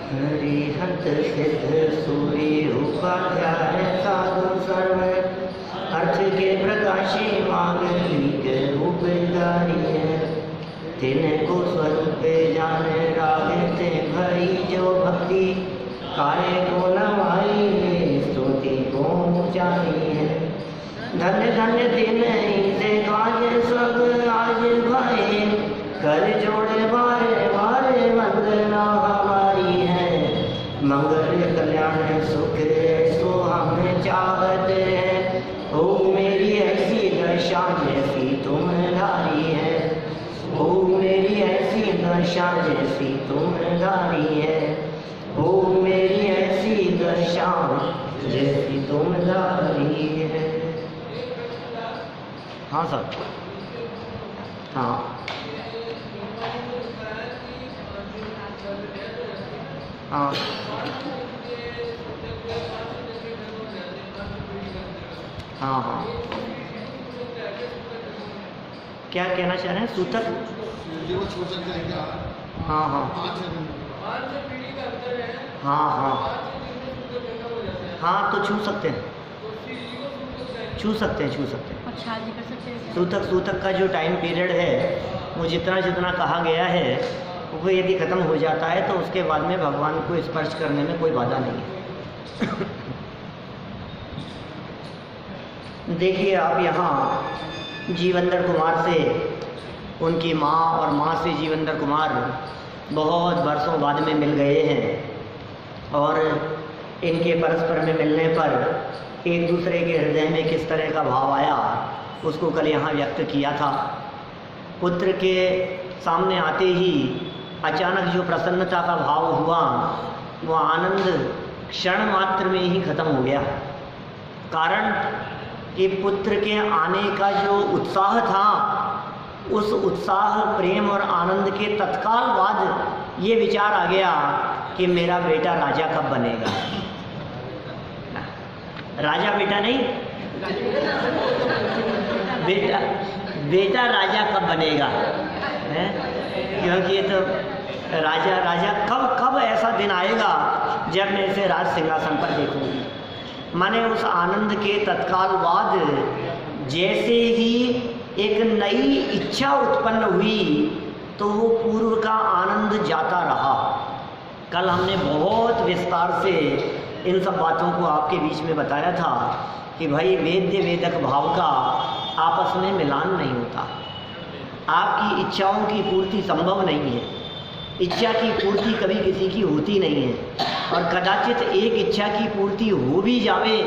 हरिहंत सिद्ध सूर्य उपाध्याय साधु सर्व अर्थ के प्रकाशी मांगलिक रूपधारी है। तिनको स्वरूप जान रागते भई जो भक्ति कार्य को नवाई स्तुति को ऊंचाई है। धन्य धन्य दिन से काज सब आज भाई कर जोड़े बारे बारे वंदना हमारी है। मंगल कल्याण सुख सो हम चाहते हैं। ओ मेरी ऐसी दशा जैसी तुम्हारी है। ओ मेरी ऐसी दशा जैसी तुम्हारी है। ओ मेरी ऐसी दशा जैसी तुम्हारी है। हाँ सर, हाँ हाँ हाँ हाँ क्या कहना चाह रहे हैं? सूतक हाँ हाँ हाँ हाँ हाँ तो छू सकते हैं, छू सकते हैं, छू सकते हैं। अच्छा जी, कर सकते हैं। सूतक का जो टाइम पीरियड है वो जितना जितना कहा गया है वो यदि ख़त्म हो जाता है तो उसके बाद में भगवान को स्पर्श करने में कोई बाधा नहीं है। देखिए आप यहाँ जीवंदर कुमार से उनकी माँ और माँ से जीवंदर कुमार बहुत वर्षों बाद में मिल गए हैं और इनके परस्पर में मिलने पर एक दूसरे के हृदय में किस तरह का भाव आया उसको कल यहाँ व्यक्त किया था। पुत्र के सामने आते ही अचानक जो प्रसन्नता का भाव हुआ वो आनंद क्षण मात्र में ही खत्म हो गया। कारण कि पुत्र के आने का जो उत्साह था उस उत्साह प्रेम और आनंद के तत्काल बाद ये विचार आ गया कि मेरा बेटा राजा कब बनेगा। राजा बेटा नहीं, बेटा राजा कब बनेगा है? क्योंकि ये तो राजा कब ऐसा दिन आएगा जब मैं इसे राज सिंहासन पर देखूंगी। माने उस आनंद के तत्काल बाद जैसे ही एक नई इच्छा उत्पन्न हुई तो वो पूर्व का आनंद जाता रहा। कल हमने बहुत विस्तार से इन सब बातों को आपके बीच में बताया था कि भाई वेद्य वेदक भाव का आपस में मिलान नहीं होता। आपकी इच्छाओं की पूर्ति संभव नहीं है। इच्छा की पूर्ति कभी किसी की होती नहीं है और कदाचित एक इच्छा की पूर्ति हो भी जावे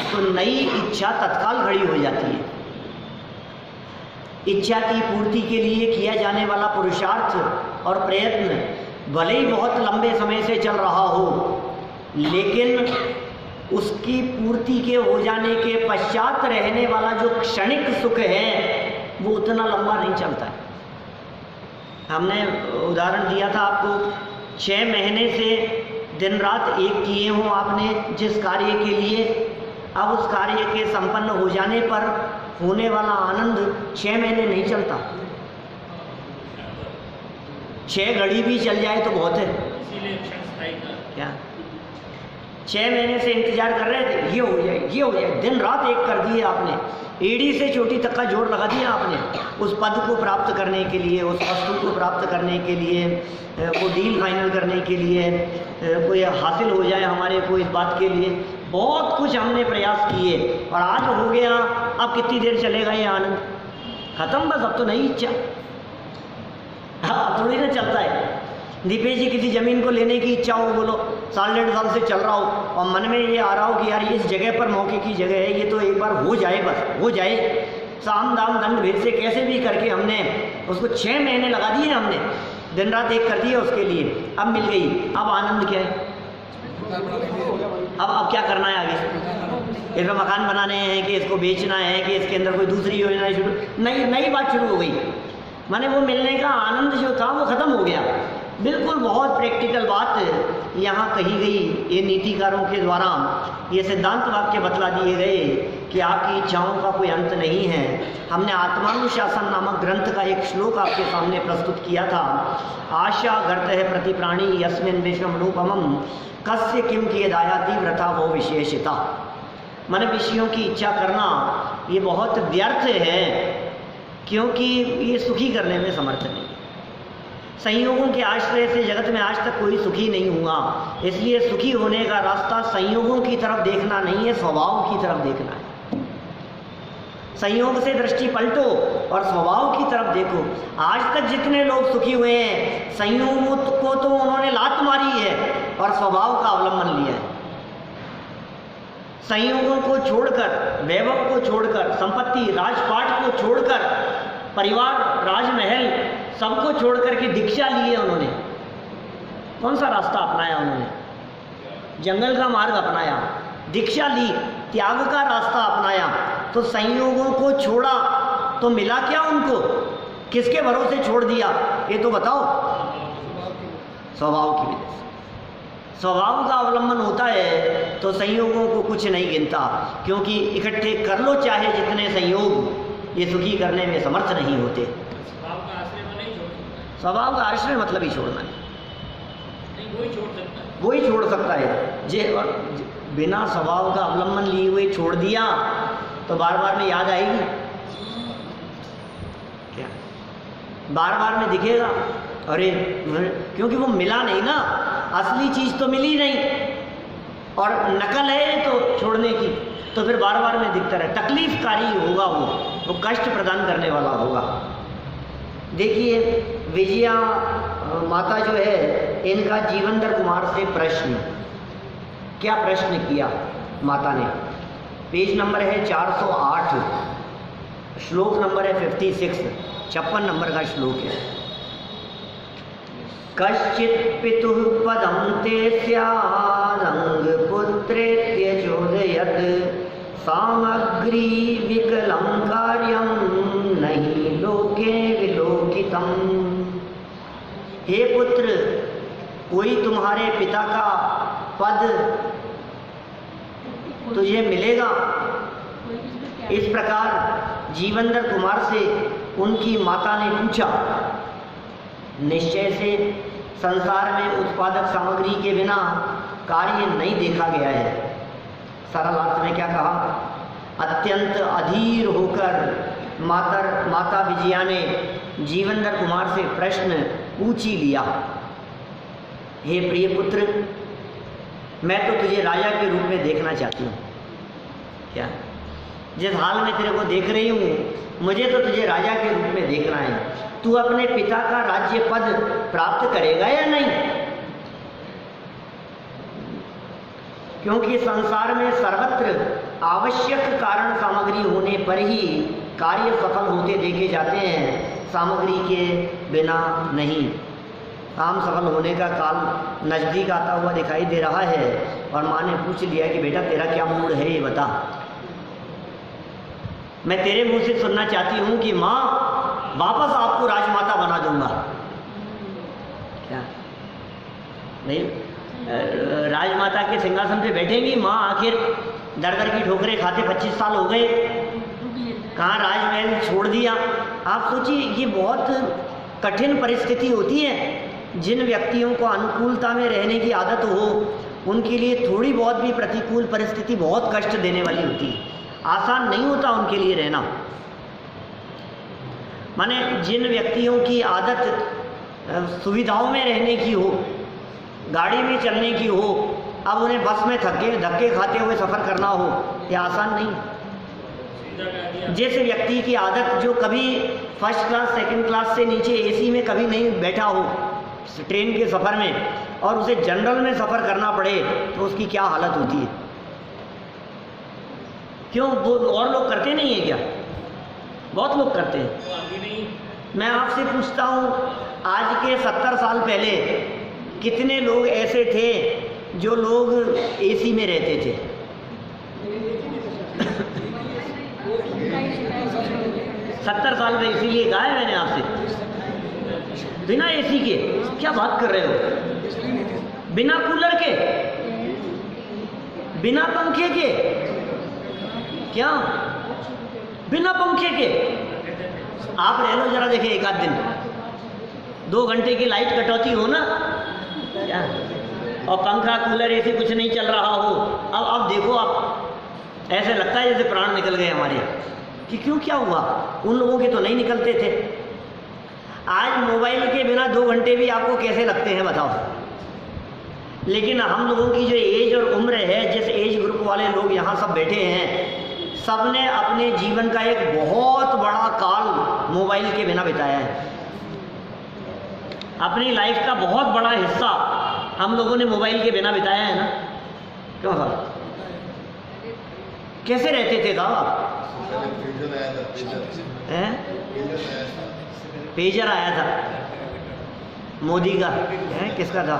तो नई इच्छा तत्काल खड़ी हो जाती है। इच्छा की पूर्ति के लिए किया जाने वाला पुरुषार्थ और प्रयत्न भले ही बहुत लंबे समय से चल रहा हो लेकिन उसकी पूर्ति के हो जाने के पश्चात रहने वाला जो क्षणिक सुख है वो उतना लंबा नहीं चलता है। हमने उदाहरण दिया था आपको, 6 महीने से दिन रात एक किए हों आपने जिस कार्य के लिए, अब उस कार्य के संपन्न हो जाने पर होने वाला आनंद 6 महीने नहीं चलता। 6 घड़ी भी चल जाए तो बहुत है। क्या 6 महीने से इंतजार कर रहे थे ये हो जाए ये हो जाए, दिन रात एक कर दिए आपने, एड़ी से चोटी तक का जोर लगा दिया आपने उस पद को प्राप्त करने के लिए, उस वस्तु को प्राप्त करने के लिए, वो डील फाइनल करने के लिए, कोई हासिल हो जाए हमारे को इस बात के लिए। बहुत कुछ हमने प्रयास किए और आज हो गया। अब कितनी देर चलेगा ये आनंद? खत्म बस, अब तो नहीं इच्छा। हाँ थोड़ी ना चलता है। दीपेश जी किसी ज़मीन को लेने की इच्छा हो, बोलो 1.5 साल से चल रहा हो और मन में ये आ रहा हो कि यार इस जगह पर मौके की जगह है, ये तो एक बार हो जाए, बस हो जाए। साम दाम दंड भेद से कैसे भी करके हमने उसको 6 महीने लगा दिए, हमने दिन रात एक कर दिया उसके लिए। अब मिल गई, अब आनंद क्या है? अब क्या करना है आगे? इसमें मकान बनाने हैं कि इसको बेचना है कि इसके अंदर कोई दूसरी योजना शुरू, नई बात शुरू हो गई। माने वो मिलने का आनंद जो था वो ख़त्म हो गया। बिल्कुल बहुत प्रैक्टिकल बात यहाँ कही गई। ये नीतिकारों के द्वारा ये सिद्धांत वाक्य बतला दिए गए कि आपकी इच्छाओं का कोई अंत नहीं है। हमने आत्मानुशासन नामक ग्रंथ का एक श्लोक आपके सामने प्रस्तुत किया था। आशा गर्त है प्रति प्राणी यस्मिन विषम रूपमम कस्य किम किए दायाति व्रता वो विशेषता। मन विषयों की इच्छा करना ये बहुत व्यर्थ है, क्योंकि ये सुखी करने में समर्थ नहीं। संयोगों के आश्रय से जगत में आज तक कोई सुखी नहीं हुआ, इसलिए सुखी होने का रास्ता संयोगों की तरफ देखना नहीं है, स्वभाव की तरफ देखना है। संयोग से दृष्टि पलटो और स्वभाव की तरफ देखो। आज तक जितने लोग सुखी हुए हैं, संयोगों को तो उन्होंने लात मारी है और स्वभाव का अवलंबन लिया है। संयोगों को छोड़कर, वैभव को छोड़कर, संपत्ति राजपाट को छोड़कर, परिवार राजमहल सबको छोड़कर के दीक्षा ली है उन्होंने। कौन सा रास्ता अपनाया उन्होंने? जंगल का मार्ग अपनाया, दीक्षा ली, त्याग का रास्ता अपनाया। तो संयोगों को छोड़ा तो मिला क्या उनको? किसके भरोसे छोड़ दिया ये तो बताओ? स्वभाव की वजह से। स्वभाव का अवलंबन होता है तो संयोगों को कुछ नहीं गिनता, क्योंकि इकट्ठे कर लो चाहे जितने संयोग, ये सुखी करने में समर्थ नहीं होते। स्वभाव का आश्रय मतलब ही छोड़ना है, वही छोड़ सकता है। जे बिना स्वभाव का अवलंबन लिए हुए छोड़ दिया तो बार बार में याद आएगी क्या? बार बार में दिखेगा, अरे क्योंकि वो मिला नहीं ना, असली चीज तो मिली नहीं और नकल है तो छोड़ने की, तो फिर बार बार में दिखता रहे, तकलीफकारी होगा, वो कष्ट प्रदान करने वाला होगा। देखिए विजया माता जो है, इनका जीवनधर कुमार से प्रश्न, क्या प्रश्न किया माता ने? पेज नंबर है 408, श्लोक नंबर है 56, 56 नंबर का श्लोक है। कश्चित् पितुः पदं ते स्यादंग पुत्रेत्य चोदयत् सामग्री विकलं कार्यं नहीं लोके विलोकितम्। हे पुत्र, कोई तुम्हारे पिता का पद तुझे मिलेगा। इस प्रकार जीवनधर कुमार से उनकी माता ने पूछा। निश्चय से संसार में उत्पादक सामग्री के बिना कार्य नहीं देखा गया है। सरल अर्थ में क्या कहा? अत्यंत अधीर होकर माता विजया ने जीवनधर कुमार से प्रश्न पूछ ही लिया। हे प्रिय पुत्र, मैं तो तुझे राजा के रूप में देखना चाहती हूँ। क्या? जिस हाल में तेरे को देख रही हूँ, मुझे तो तुझे राजा के रूप में देखना है। तू अपने पिता का राज्य पद प्राप्त करेगा या नहीं? क्योंकि संसार में सर्वत्र आवश्यक कारण सामग्री होने पर ही कार्य सफल होते देखे जाते हैं, सामग्री के बिना नहीं। काम सफल होने का काल नजदीक आता हुआ दिखाई दे रहा है और माँ ने पूछ लिया कि बेटा तेरा क्या मूड है ये बता। मैं तेरे मुंह से सुनना चाहती हूँ कि माँ वापस आपको राजमाता बना दूंगा। क्या नहीं? राजमाता के सिंहासन पे बैठेंगी माँ, आखिर दर दर की ठोकरें खाते 25 साल हो गए, कहाँ राजमहल छोड़ दिया। आप सोचिए, ये बहुत कठिन परिस्थिति होती है। जिन व्यक्तियों को अनुकूलता में रहने की आदत हो, उनके लिए थोड़ी बहुत भी प्रतिकूल परिस्थिति बहुत कष्ट देने वाली होती है। आसान नहीं होता उनके लिए रहना। माने जिन व्यक्तियों की आदत सुविधाओं में रहने की हो, गाड़ी में चलने की हो, अब उन्हें बस में धक्के खाते हुए सफ़र करना हो, ये आसान नहीं। जिस व्यक्ति की आदत जो कभी फर्स्ट क्लास सेकंड क्लास से नीचे एसी में कभी नहीं बैठा हो ट्रेन के सफ़र में, और उसे जनरल में सफ़र करना पड़े, तो उसकी क्या हालत होती है। क्यों? वो और लोग करते नहीं है क्या? बहुत लोग करते हैं। मैं आपसे पूछता हूँ, आज के 70 साल पहले कितने लोग ऐसे थे जो लोग एसी में रहते थे? 70 साल में, इसीलिए कहा है मैंने आपसे, बिना एसी के। क्या बात कर रहे हो? बिना कूलर के, बिना पंखे के, क्या बिना पंखे के आप रह लो जरा, देखिए एक आध दिन 2 घंटे की लाइट कटौती हो ना क्या, और पंखा कूलर ऐसे कुछ नहीं चल रहा हो, अब देखो आप ऐसे लगता है जैसे प्राण निकल गए हमारे, कि क्यों क्या हुआ। उन लोगों के तो नहीं निकलते थे। आज मोबाइल के बिना 2 घंटे भी आपको कैसे लगते हैं बताओ। लेकिन हम लोगों की जो एज और उम्र है, जिस एज ग्रुप वाले लोग यहाँ सब बैठे हैं, सब ने अपने जीवन का एक बहुत बड़ा काल मोबाइल के बिना बिताया है। अपनी लाइफ का बहुत बड़ा हिस्सा हम लोगों ने मोबाइल के बिना बिताया है ना। क्यों साहब, कैसे रहते थे साहब आप? पेजर आया था मोदी का, है किसका था?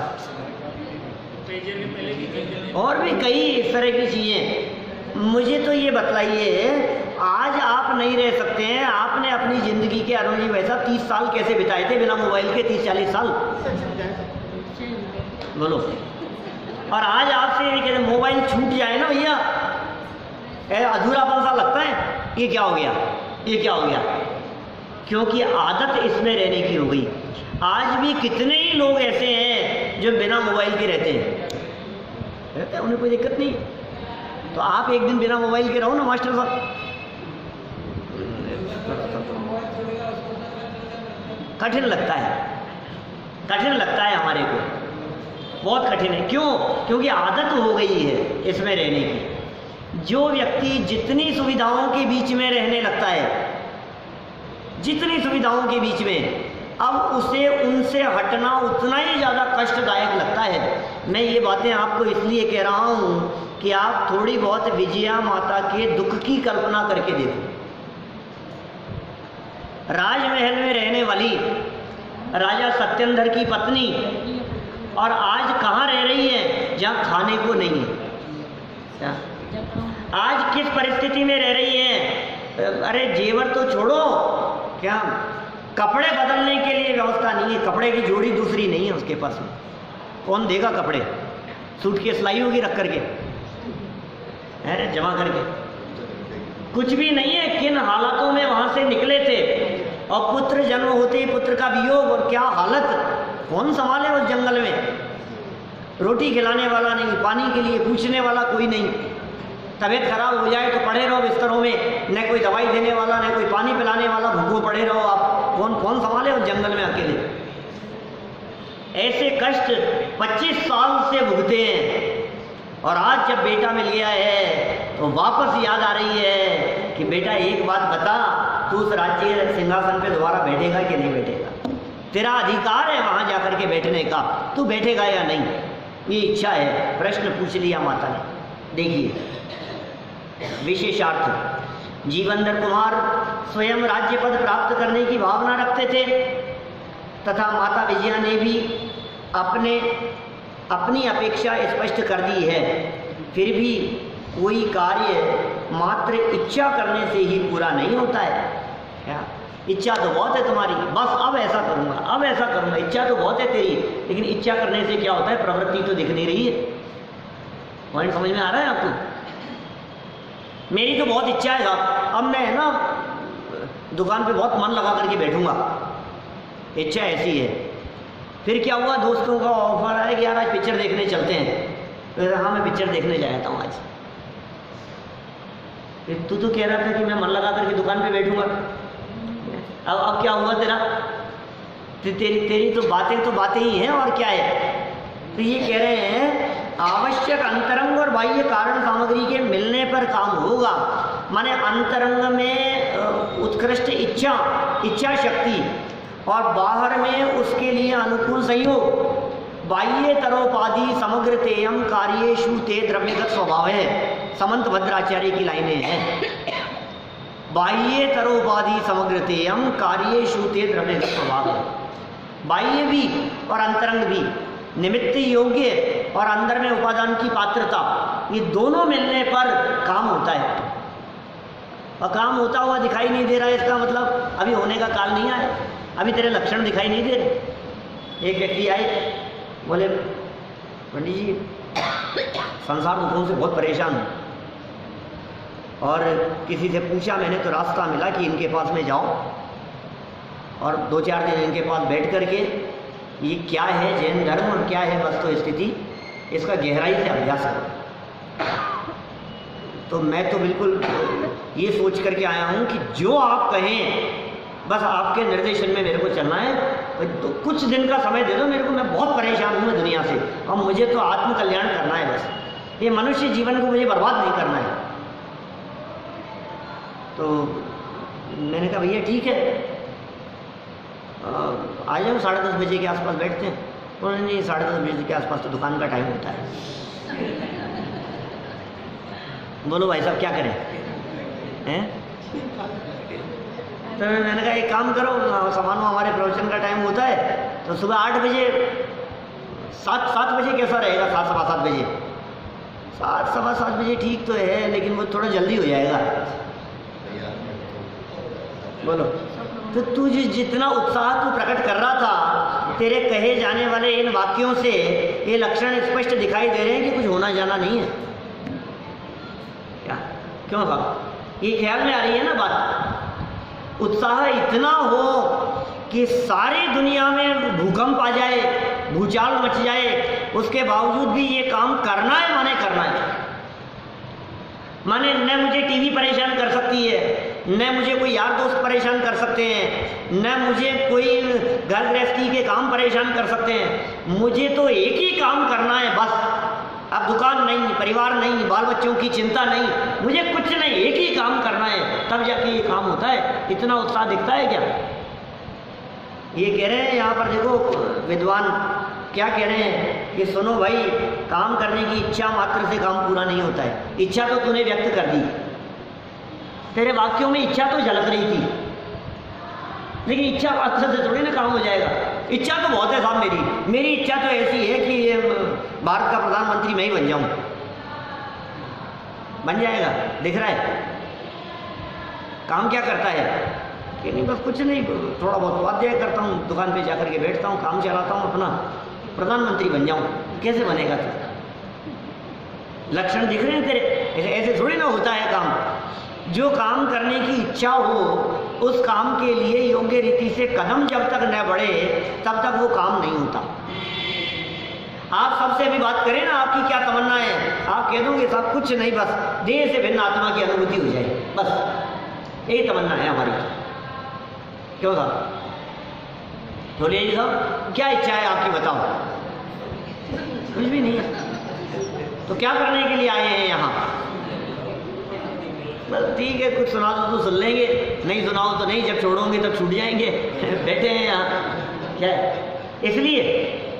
और भी कई इस तरह की चीज़ें। मुझे तो ये बतलाइए, आज आप नहीं रह सकते हैं, आपने अपनी ज़िंदगी के अरुण जी वैसा 30 साल कैसे बिताए थे बिना मोबाइल के? 30-40 साल बोलो। और आज आपसे ये कहते मोबाइल छूट जाए ना भैया, अधूरापन सा लगता है, ये क्या हो गया, ये क्या हो गया? क्योंकि आदत इसमें रहने की हो गई। आज भी कितने ही लोग ऐसे हैं जो बिना मोबाइल के रहते हैं, उन्हें कोई दिक्कत नहीं। तो आप एक दिन बिना मोबाइल के रहो ना मास्टर साहब। कठिन लगता है, कठिन लगता है हमारे को, बहुत कठिन है। क्यों? क्योंकि आदत हो गई है इसमें रहने की। जो व्यक्ति जितनी सुविधाओं के बीच में रहने लगता है, जितनी सुविधाओं के बीच में, अब उसे उनसे हटना उतना ही ज़्यादा कष्टदायक लगता है। मैं ये बातें आपको इसलिए कह रहा हूँ कि आप थोड़ी बहुत विजया माता के दुख की कल्पना करके देखो। राजमहल में रहने वाली राजा सत्येंद्र की पत्नी और आज कहाँ रह रही है? जहाँ खाने को नहीं है। आज किस परिस्थिति में रह रही है? अरे जेवर तो छोड़ो, क्या कपड़े बदलने के लिए व्यवस्था नहीं है, कपड़े की जोड़ी दूसरी नहीं है उसके पास में। कौन देगा कपड़े? सूटकेस लाई होगी रख करके, अरे जमा करके, कुछ भी नहीं है। किन हालातों में वहां से निकले थे, और पुत्र जन्म होते ही पुत्र का वियोग, और क्या हालत, कौन संभाले उस जंगल में? रोटी खिलाने वाला नहीं, पानी के लिए पूछने वाला कोई नहीं। तबीयत खराब हो जाए तो पड़े रहो बिस्तरों में, न कोई दवाई देने वाला, न कोई पानी पिलाने वाला, भूखों पड़े रहो आप। कौन संभाले उस जंगल में अकेले? ऐसे कष्ट 25 साल से भुगते हैं। और आज जब बेटा मिल गया है तो वापस याद आ रही है कि बेटा एक बात बता, तू उस राज्य सिंहासन पे दोबारा बैठेगा कि नहीं बैठेगा? तेरा अधिकार है वहां जाकर के बैठने का, तू बैठेगा या नहीं? ये इच्छा है। प्रश्न पूछ लिया माता ने। देखिए विशेषार्थ, जीवंदर कुमार स्वयं राज्य पद प्राप्त करने की भावना रखते थे, तथा माता विजया ने भी अपनी अपेक्षा स्पष्ट कर दी है। फिर भी कोई कार्य मात्र इच्छा करने से ही पूरा नहीं होता है। क्या इच्छा तो बहुत है तुम्हारी, बस अब ऐसा करूँगा, अब ऐसा करूँगा, इच्छा तो बहुत है तेरी, लेकिन इच्छा करने से क्या होता है? प्रवृत्ति तो दिख नहीं रही है। पॉइंट समझ में आ रहा है आपको? मेरी तो बहुत इच्छा है साहब, अब मैं ना दुकान पे बहुत मन लगा करके बैठूंगा, इच्छा ऐसी है। फिर क्या हुआ? दोस्तों का ऑफर आया कि यार आज पिक्चर देखने चलते हैं। तो हाँ मैं पिक्चर देखने जाता हूँ आज। तू तो कह रहा था कि मैं मन लगा करके दुकान पे बैठूंगा, अब क्या हुआ तेरा? तेरी तो बातें ही हैं, और क्या है? तो ये कह रहे हैं आवश्यक अंतरंग और बाह्य कारण सामग्री के मिलने पर काम होगा। माने अंतरंग में उत्कृष्ट इच्छा शक्ति, और बाहर में उसके लिए अनुकूल सहयोग। बाह्य तरोपाधि समग्र तेयम कार्येषु ते द्रव्यगत स्वभाव है। समंत भद्राचार्य की लाइनें हैं। बाह्य तरोपाधि समग्र तेयम कार्येषु ते द्रव्यगत स्वभाव है। बाह्य भी और अंतरंग भी, निमित्त योग्य और अंदर में उपादान की पात्रता, ये दोनों मिलने पर काम होता है। और काम होता हुआ दिखाई नहीं दे रहा है, इसका मतलब अभी होने का काल नहीं आया, अभी तेरे लक्षण दिखाई नहीं दे रहे। एक व्यक्ति आए, बोले पंडित जी संसार दुखों से बहुत परेशान हूँ। और किसी से पूछा मैंने तो रास्ता मिला कि इनके पास में जाओ और 2-4 दिन इनके पास बैठ कर के ये क्या है जैन धर्म और क्या है वस्तु स्थिति, इसका गहराई से अभ्यास करो। तो मैं तो बिल्कुल ये सोच करके आया हूँ कि जो आप कहें बस आपके निर्देशन में मेरे को चलना है। तो कुछ दिन का समय दे दो मेरे को, मैं बहुत परेशान हूँ दुनिया से, और मुझे तो आत्म कल्याण करना है बस, ये मनुष्य जीवन को मुझे बर्बाद नहीं करना है। तो मैंने कहा भैया ठीक है, आ जाओ 10:30 बजे के आसपास बैठते हैं। उन्होंने नहीं, 10:30 बजे के आसपास तो दुकान का टाइम होता है। बोलो भाई साहब क्या करें हैं? तो मैंने कहा एक काम करो, सामान हमारे प्रवचन का टाइम होता है तो सुबह 8 बजे 7 बजे कैसा रहेगा? 7, सवा 7 बजे, 7, सवा 7 बजे ठीक तो है, लेकिन वो थोड़ा जल्दी हो जाएगा। बोलो, तो तू जितना उत्साह तू प्रकट कर रहा था, तेरे कहे जाने वाले इन वाक्यों से ये लक्षण स्पष्ट दिखाई दे रहे हैं कि कुछ होना जाना नहीं है क्या? क्यों साहब? ये ख्याल में आ रही है ना बात? उत्साह इतना हो कि सारी दुनिया में भूकंप आ जाए, भूचाल मच जाए, उसके बावजूद भी ये काम करना है, माने करना है। माने न मुझे टीवी परेशान कर सकती है, न मुझे कोई यार दोस्त परेशान कर सकते हैं, न मुझे कोई घर गृहस्थी के काम परेशान कर सकते हैं। मुझे तो एक ही काम करना है बस। अब दुकान नहीं, परिवार नहीं, बाल बच्चों की चिंता नहीं, मुझे कुछ नहीं, एक ही काम करना है, तब जाके ये काम होता है। इतना उत्साह दिखता है क्या? ये कह रहे हैं यहाँ पर, देखो विद्वान क्या कह रहे हैं कि सुनो भाई, काम करने की इच्छा मात्र से काम पूरा नहीं होता है। इच्छा तो तूने व्यक्त कर दी, तेरे वाक्यों में इच्छा तो झलक रही थी, लेकिन इच्छा मात्र से थोड़ी ना काम हो जाएगा। इच्छा तो बहुत है साहब, मेरी इच्छा तो ऐसी है कि भारत का प्रधानमंत्री मैं ही बन जाऊं। बन जाएगा, दिख रहा है। काम क्या करता है कि नहीं, बस कुछ नहीं, थोड़ा बहुत स्वाध्याय करता हूँ, दुकान पे जाकर के बैठता हूँ, काम चलाता हूँ अपना, प्रधानमंत्री बन जाऊं। कैसे बनेगा तू? लक्षण दिख रहे हैं तेरे? ऐसे थोड़ी ना होता है काम। जो काम करने की इच्छा हो, उस काम के लिए योग्य रीति से कदम जब तक न बढ़े तब तक वो काम नहीं होता। आप सबसे अभी बात करें ना, आपकी क्या तमन्ना है, आप कह दोगे साहब कुछ नहीं, बस देह से भिन्न आत्मा की अनुभूति हो जाए, बस यही तमन्ना है हमारी। क्यों साहब? बोलिए जी साहब, क्या इच्छा है आपकी, बताओ। कुछ भी नहीं है, तो क्या करने के लिए आए हैं यहाँ? बस ठीक है, कुछ सुना दो तो सुन लेंगे, नहीं सुनाओ तो नहीं, जब छोड़ोगे तब छूट जाएंगे। बैठे हैं यहाँ क्या है? इसलिए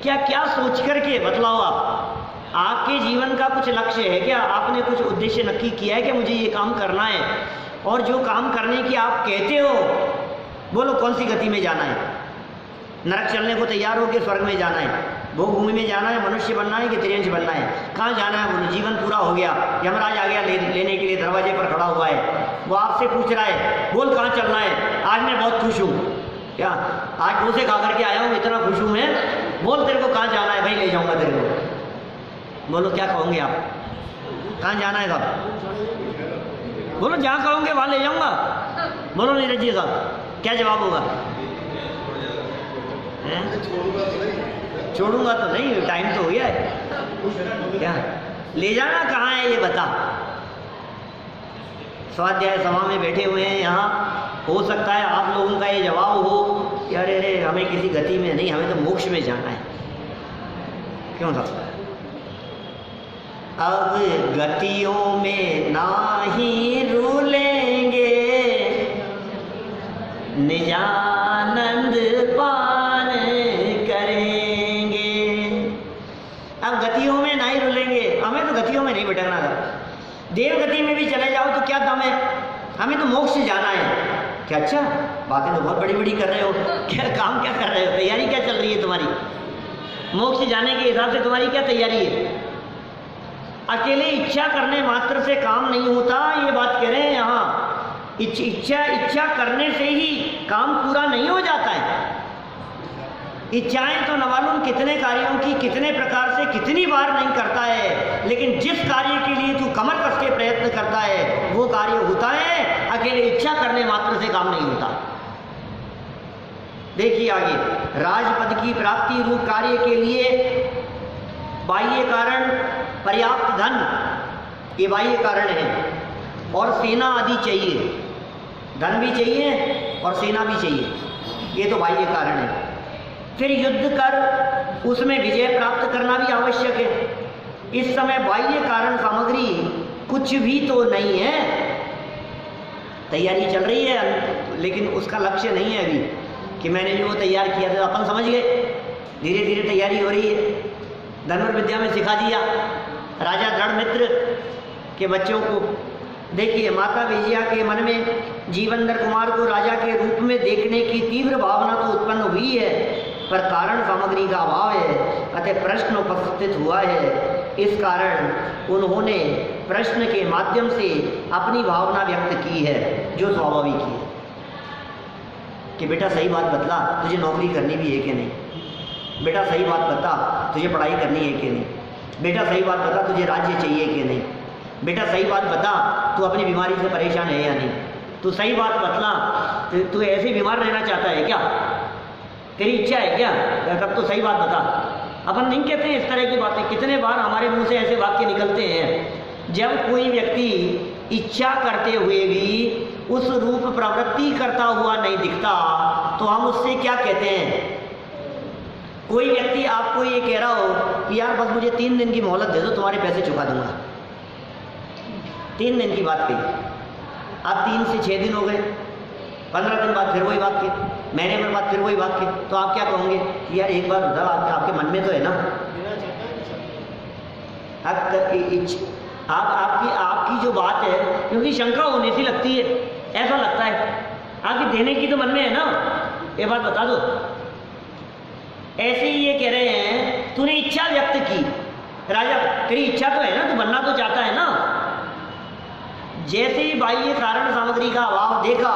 क्या क्या सोच करके बतलाओ आप, आपके जीवन का कुछ लक्ष्य है क्या? आपने कुछ उद्देश्य नक्की किया है कि मुझे ये काम करना है? और जो काम करने की आप कहते हो, बोलो कौन सी गति में जाना है? नरक चलने को तैयार हो के स्वर्ग में जाना है, भोग भूमि में जाना है, मनुष्य बनना है कि त्रियंश बनना है? कहाँ जाना है? बोलो जीवन पूरा हो गया, यमराज आ गया लेने के लिए, दरवाजे पर खड़ा हुआ है, वो आपसे पूछ रहा है बोल कहाँ चलना है? आज मैं बहुत खुश हूँ, क्या आज डोसे खा करके आया हूँ, इतना खुश हूँ मैं, बोल तेरे को कहाँ जाना है? भाई ले जाऊँगा तेरे को। बोलो क्या कहोगे आप? कहाँ जाना है साहब? बोलो जहाँ कहोगे वहाँ ले जाऊँगा। बोलो नीरज जी साहब, क्या जवाब होगा? छोड़ूंगा तो नहीं, टाइम तो हो गया है। क्या ले जाना कहाँ है ये बता। स्वाध्याय सभा में बैठे हुए हैं यहाँ, हो सकता है आप लोगों का ये जवाब हो कि अरे अरे हमें किसी गति में नहीं, हमें तो मोक्ष में जाना है। क्यों था? अब गतियों में नाही रूलेंगे, निजानंद पान करेंगे। अब गतियों में नहीं रुलेंगे, हमें तो गतियों में नहीं भटकना था। देव गति में भी चले जाओ तो क्या दम है, हमें तो मोक्ष जाना है। क्या अच्छा, बातें तो बहुत बड़ी बड़ी कर रहे हो, क्या काम क्या कर रहे हो, तैयारी क्या चल रही है तुम्हारी? मोक्ष जाने के हिसाब से तुम्हारी क्या तैयारी है? अकेले इच्छा करने मात्र से काम नहीं होता, ये बात कह रहे हैं यहाँ। इच्छा करने से ही काम पूरा नहीं हो जाता है। इच्छाएं तो न मालूम कितने कार्यों की कितने प्रकार से कितनी बार नहीं करता है, लेकिन जिस कार्य के लिए तू कमर कस के प्रयत्न करता है वो कार्य होता है, अकेले इच्छा करने मात्र से काम नहीं होता। देखिए आगे, राजपद की प्राप्ति रूप कार्य के लिए बाह्य कारण पर्याप्त धन, ये बाह्य कारण है, और सेना आदि चाहिए, धन भी चाहिए और सेना भी चाहिए, ये तो बाह्य कारण है। फिर युद्ध कर उसमें विजय प्राप्त करना भी आवश्यक है। इस समय बाह्य कारण सामग्री कुछ भी तो नहीं है, तैयारी चल रही है लेकिन उसका लक्ष्य नहीं है अभी कि मैंने जो तैयार किया था अपन समझ गए, धीरे धीरे तैयारी हो रही है। धनुर्विद्या में सिखा दिया राजा दृढ़मित्र के बच्चों को। देखिए, माता विजया के मन में जीवंदर कुमार को राजा के रूप में देखने की तीव्र भावना तो उत्पन्न हुई है, पर कारण सामग्री का अभाव है, अतः प्रश्न उपस्थित हुआ है। इस कारण उन्होंने प्रश्न के माध्यम से अपनी भावना व्यक्त की है, जो स्वाभाविक है कि बेटा सही बात बतला, तुझे नौकरी करनी भी है कि नहीं, बेटा सही बात बता, तुझे पढ़ाई करनी है कि नहीं, बेटा सही बात बता, तुझे राज्य चाहिए कि नहीं, बेटा सही बात बता, तू अपनी बीमारी से परेशान है या नहीं, तू सही बात बतला, तू ऐसे बीमार रहना चाहता है क्या, तेरी इच्छा है क्या, तब तो सही बात बता। अपन नहीं कहते हैं इस तरह की बातें, कितने बार हमारे मुंह से ऐसे वाक्य निकलते हैं। जब कोई व्यक्ति इच्छा करते हुए भी उस रूप प्रवृत्ति करता हुआ नहीं दिखता तो हम उससे क्या कहते हैं। कोई व्यक्ति आपको ये कह रहा हो कि यार बस मुझे 3 दिन की मोहलत दे दो, तुम्हारे पैसे चुका दूंगा, 3 दिन की बात कही, अब 3 से 6 दिन हो गए, 15 दिन बाद फिर वही वाक्य, महीने भर बाद फिर वही वाक्य, तो आप क्या कहोगे कि यार एक बार बता, आपके मन में तो है ना, आपकी जो बात है, क्योंकि शंका होने सी लगती है, ऐसा लगता है आपकी देने की तो मन में है ना, ये बात बता दो। ऐसे ही ये कह रहे हैं, तूने इच्छा व्यक्त की, राजा तेरी इच्छा तो है ना, तू बनना तो चाहता है ना। जैसे ही बाह्य कारण सामग्री का अभाव देखा,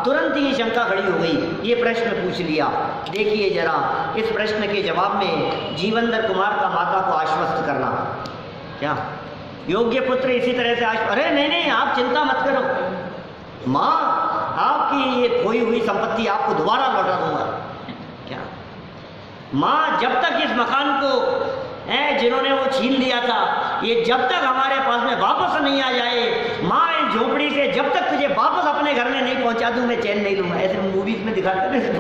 तुरंत ही शंका खड़ी हो गई, ये प्रश्न पूछ लिया। देखिए जरा, इस प्रश्न के जवाब में जीवंदर कुमार का माता को आश्वस्त करना, क्या योग्य पुत्र इसी तरह से अरे नहीं, आप चिंता मत करो माँ, आपकी ये खोई हुई संपत्ति आपको दोबारा लौटा दूंगा। क्या माँ, जब तक इस मकान को जिन्होंने वो छीन लिया था, ये जब तक हमारे पास में वापस नहीं आ जाए, माँ इस झोपड़ी से जब तक तुझे वापस अपने घर में नहीं पहुंचा दूं, मैं चैन नहीं लूंगा। ऐसे मूवीज में दिखाते हैं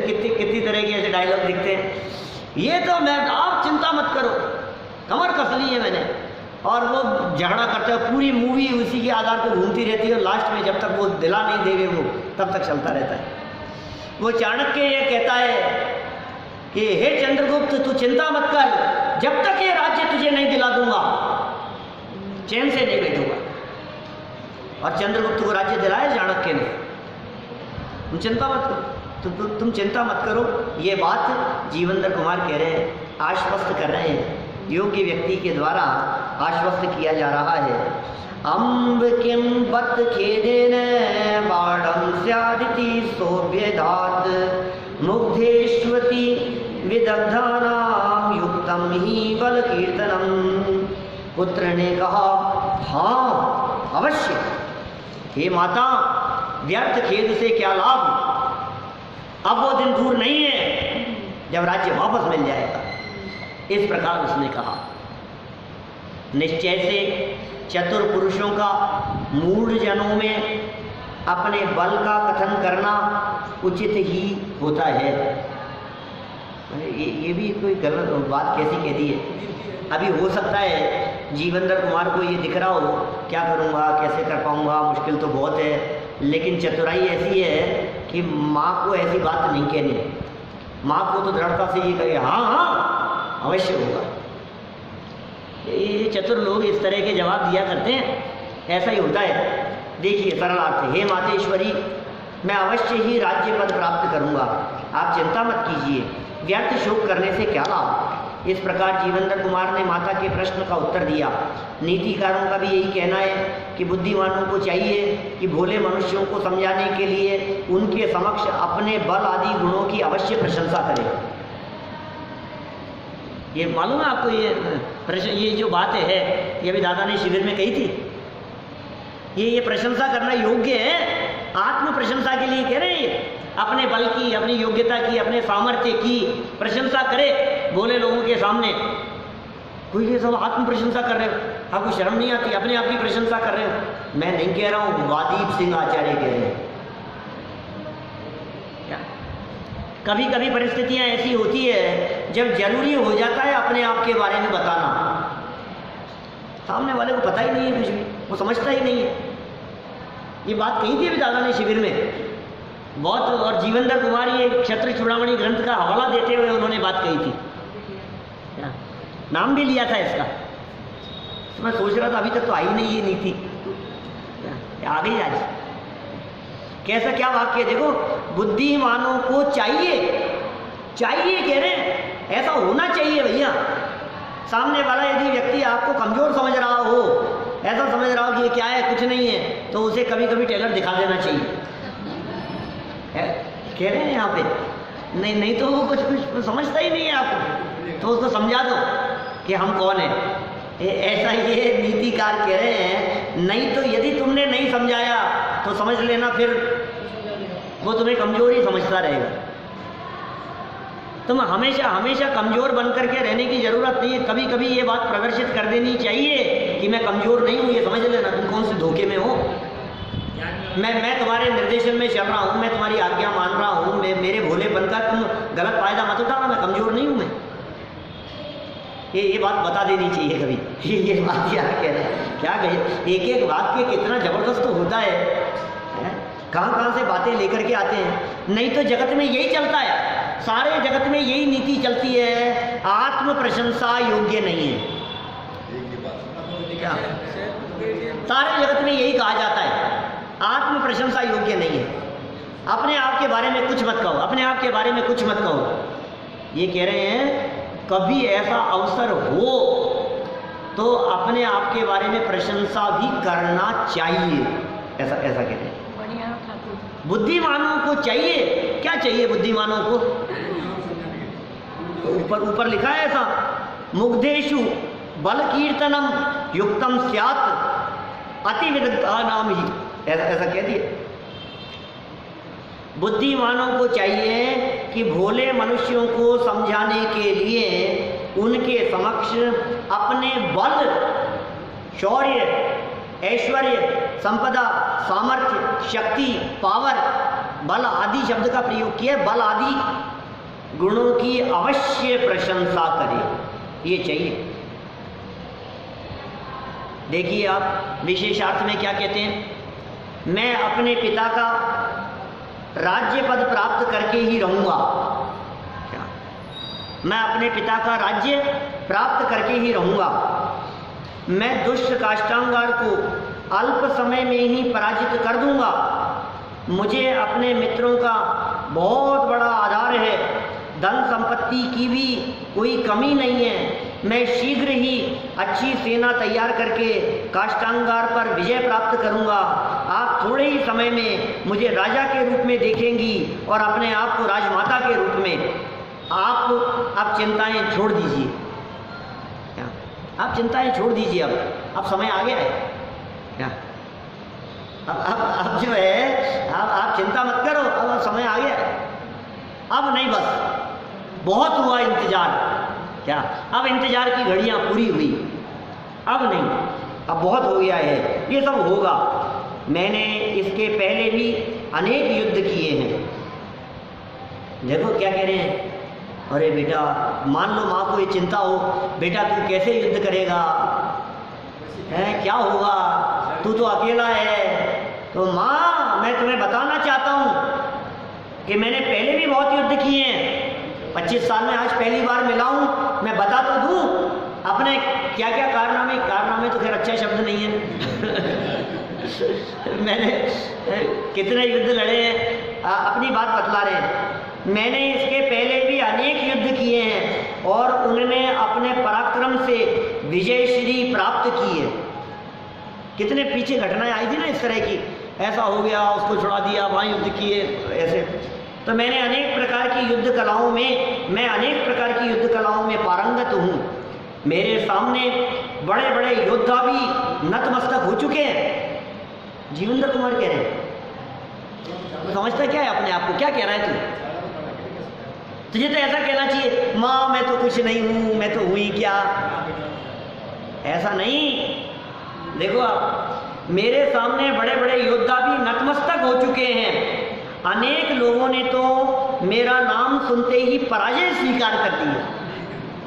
कितनी तरह के ऐसे डायलॉग दिखते हैं। ये तो मैं, आप चिंता मत करो, कमर कस ली है मैंने, और वो झगड़ा करते हुए पूरी मूवी उसी के आधार पर घूमती रहती है। लास्ट में जब तक वो दिला नहीं देवे वो, तब तक चलता रहता है। वो चाणक्य ये कहता है कि हे चंद्रगुप्त, तू चिंता मत कर, जब तक ये राज्य तुझे नहीं दिला दूंगा चैन से नहीं बैठूंगा। और चंद्रगुप्त को राज्य दिलाया चाणक्य ने। तुम चिंता मत करो, तुम चिंता मत करो। ये बात जीवंदर कुमार कह रहे हैं, आश्वस्त कर रहे हैं, योग्य व्यक्ति के द्वारा आश्वस्त किया जा रहा है। अम्ब किम बत खेदेन बाणम स्यादिति सोभ्यधात मुग्धेष्वति विदग्धानाम युक्तम ही बल कीर्तनम। पुत्र ने कहा, हाँ अवश्य, हे माता, व्यर्थ खेद से क्या लाभ, अब वो दिन दूर नहीं है जब राज्य वापस मिल जाएगा। इस प्रकार उसने कहा। निश्चय से चतुर पुरुषों का मूढ़ जनों में अपने बल का कथन करना उचित ही होता है। ये भी कोई गलत बात कैसी कह दी है। अभी हो सकता है जीवंदर कुमार को ये दिख रहा हो, क्या करूँगा, कैसे कर पाऊँगा, मुश्किल तो बहुत है, लेकिन चतुराई ऐसी है कि माँ को ऐसी बात नहीं कहनी। माँ को तो दृढ़ता से ये कहे, हाँ हाँ अवश्य होगा। ये चतुर लोग इस तरह के जवाब दिया करते हैं, ऐसा ही होता है। देखिए सरलार्थ, हे मातेश्वरी, मैं अवश्य ही राज्य पद प्राप्त करूंगा, आप चिंता मत कीजिए, व्यर्थ शोक करने से क्या लाभ। इस प्रकार जीवेंद्र कुमार ने माता के प्रश्न का उत्तर दिया। नीतिकारों का भी यही कहना है कि बुद्धिमानों को चाहिए कि भोले मनुष्यों को समझाने के लिए उनके समक्ष अपने बल आदि गुणों की अवश्य प्रशंसा करें। ये मालूम है आपको, ये जो बात है ये अभी दादा ने शिविर में कही थी। ये प्रशंसा करना योग्य है, आत्म प्रशंसा के लिए कह रहे हैं। अपने बल की, अपनी योग्यता की, अपने सामर्थ्य की प्रशंसा करे भोले लोगों के सामने। कोई ये सब आत्म प्रशंसा कर रहे हो, आपको शर्म नहीं आती? अपने आप की प्रशंसा कर रहे हो। मैं नहीं कह रहा हूँ, वादीप सिंह आचार्य कह रहे हैं। कभी कभी परिस्थितियां ऐसी होती है जब जरूरी हो जाता है अपने आप के बारे में बताना। सामने वाले को पता ही नहीं है कुछ भी, वो समझता ही नहीं है। ये बात कही थी अभी दादा ने शिविर में बहुत, और जीवेंद्र कुमार ये क्षत्र चूड़ामणि ग्रंथ का हवाला देते हुए उन्होंने बात कही थी। क्या नाम भी लिया था इसका? तो मैं सोच रहा था अभी तक तो आई नहीं ये नीति, आ गई आज। कैसा क्या वाक्य देखो, बुद्धिमानों को चाहिए, चाहिए कह रहे हैं, ऐसा होना चाहिए भैया। सामने वाला यदि व्यक्ति आपको कमजोर समझ रहा हो, ऐसा समझ रहा हो कि ये क्या है, कुछ नहीं है, तो उसे कभी कभी टेलर दिखा देना चाहिए। कह रहे हैं यहाँ पे, नहीं तो वो कुछ समझता ही नहीं है आपको, तो उसको समझा दो कि हम कौन है। ऐसा ये नीतिकार कह रहे हैं। नहीं तो यदि तुमने नहीं समझाया तो समझ लेना फिर वो तुम्हें कमजोर ही समझता रहेगा। तुम हमेशा हमेशा कमजोर बन करके रहने की जरूरत नहीं है। कभी कभी ये बात प्रदर्शित कर देनी चाहिए कि मैं कमजोर नहीं हूँ, ये समझ लेना। तुम कौन से धोखे में हो? मैं तुम्हारे निर्देशन में चल रहा हूँ, मैं तुम्हारी आज्ञा मान रहा हूँ, मेरे भोलेपन का तुम गलत फायदा मत उठाना, मैं कमजोर नहीं हूँ। मैं ये बात बता देनी चाहिए कभी। ये बात यार कह रहे हैं, क्या कहे, एक एक वाक्य कितना जबरदस्त होता है, कहाँ कहाँ से बातें लेकर के आते हैं। नहीं तो जगत में यही चलता है, सारे जगत में यही नीति चलती है, आत्म प्रशंसा योग्य नहीं है। क्या सारे जगत में यही कहा जाता है, आत्म प्रशंसा योग्य नहीं है। अपने आप के बारे में कुछ मत कहो, अपने आप के बारे में कुछ मत कहो। ये कह रहे हैं कभी ऐसा अवसर हो तो अपने आप के बारे में प्रशंसा भी करना चाहिए, ऐसा कहते हैं। बुद्धिमानों को चाहिए, क्या चाहिए बुद्धिमानों को? ऊपर लिखा है ऐसा, मुग्धेषु बल कीर्तनम युक्तम स्यात् अति विदग्धा नाम ही, ऐसा कह दिए। बुद्धिमानों को चाहिए कि भोले मनुष्यों को समझाने के लिए उनके समक्ष अपने बल, शौर्य, ऐश्वर्य, संपदा, सामर्थ्य, शक्ति, पावर, बल आदि शब्द का प्रयोग किया, बल आदि गुणों की अवश्य प्रशंसा करे, ये चाहिए। देखिए आप विशेषार्थ में क्या कहते हैं, मैं अपने पिता का राज्य पद प्राप्त करके ही रहूंगा। क्या? मैं अपने पिता का राज्य प्राप्त करके ही रहूंगा। मैं दुष्ट काष्ठांगार को अल्प समय में ही पराजित कर दूंगा। मुझे अपने मित्रों का बहुत बड़ा आधार है, धन संपत्ति की भी कोई कमी नहीं है। मैं शीघ्र ही अच्छी सेना तैयार करके काष्ठांगार पर विजय प्राप्त करूंगा। आप थोड़े ही समय में मुझे राजा के रूप में देखेंगी और अपने आप को राजमाता के रूप में। आप चिंताएं छोड़ दीजिए, क्या आप चिंताएं छोड़ दीजिए, अब समय आ गया है। क्या अब जो है आप चिंता मत करो, अब समय आ गया है। अब नहीं, बस बहुत हुआ इंतजार। क्या अब इंतजार की घड़ियां पूरी हुई, अब नहीं, अब बहुत हो गया है, ये सब होगा। मैंने इसके पहले भी अनेक युद्ध किए हैं। देखो क्या कह रहे हैं, अरे बेटा मान लो माँ को ये चिंता हो, बेटा तू कैसे युद्ध करेगा, है क्या होगा, तू तो अकेला है। तो माँ मैं तुम्हें बताना चाहता हूँ कि मैंने पहले भी बहुत युद्ध किए हैं। 25 साल में आज पहली बार मिला हूँ, मैं बता तो दूँ अपने क्या क्या कारनामे तो खैर अच्छा शब्द नहीं है मैंने कितने युद्ध लड़े हैं, अपनी बात बतला रहे हैं। मैंने इसके पहले भी अनेक युद्ध किए हैं और उनमें अपने पराक्रम से विजयश्री प्राप्त की है। कितने पीछे घटनाएं आई थी ना इस तरह की, ऐसा हो गया, उसको छुड़ा दिया, वहाँ युद्ध किए ऐसे। तो मैंने अनेक प्रकार की युद्ध कलाओं में, मैं अनेक प्रकार की युद्ध कलाओं में पारंगत हूँ। मेरे सामने बड़े बड़े योद्धा भी नतमस्तक हो चुके हैं। जीवेंद्र कुमार कह रहे हैं, तो समझता क्या है अपने आप को, क्या कह रहा है तू? तुझे तो ऐसा कहना चाहिए, माँ मैं तो कुछ नहीं हूँ, मैं तो हुई क्या। ऐसा नहीं। देखो आप, मेरे सामने बड़े बड़े योद्धा भी नतमस्तक हो चुके हैं। अनेक लोगों ने तो मेरा नाम सुनते ही पराजय स्वीकार कर दी है।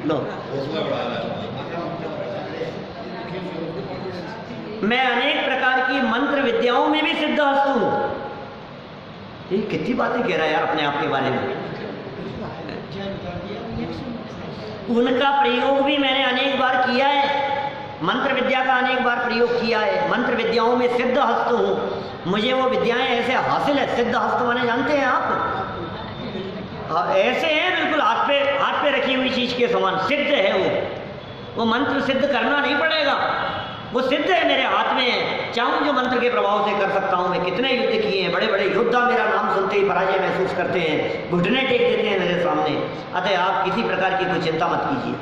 लो, मैं अनेक प्रकार की मंत्र विद्याओं में भी सिद्धहस्त हूँ। ये कितनी बातें कह रहा है यार अपने आप के बारे में। उनका प्रयोग भी मैंने अनेक बार किया है, मंत्र विद्या का अनेक बार प्रयोग किया है। मंत्र विद्याओं में सिद्धहस्त हूँ, मुझे वो विद्याएं ऐसे हासिल है। सिद्धहस्त माने जानते हैं आप? ऐसे हैं बिल्कुल हाथ पे रखी हुई चीज के समान सिद्ध है वो मंत्र सिद्ध करना नहीं पड़ेगा, वो सिद्ध है, मेरे हाथ में है। चाहूँ जो मंत्र के प्रभाव से कर सकता हूँ। मैं कितने युद्ध किए हैं, बड़े बड़े योद्धा मेरा नाम सुनते ही पराजय महसूस करते हैं, घुटने टेक देते हैं मेरे सामने। अतः आप किसी प्रकार की कोई चिंता मत कीजिए।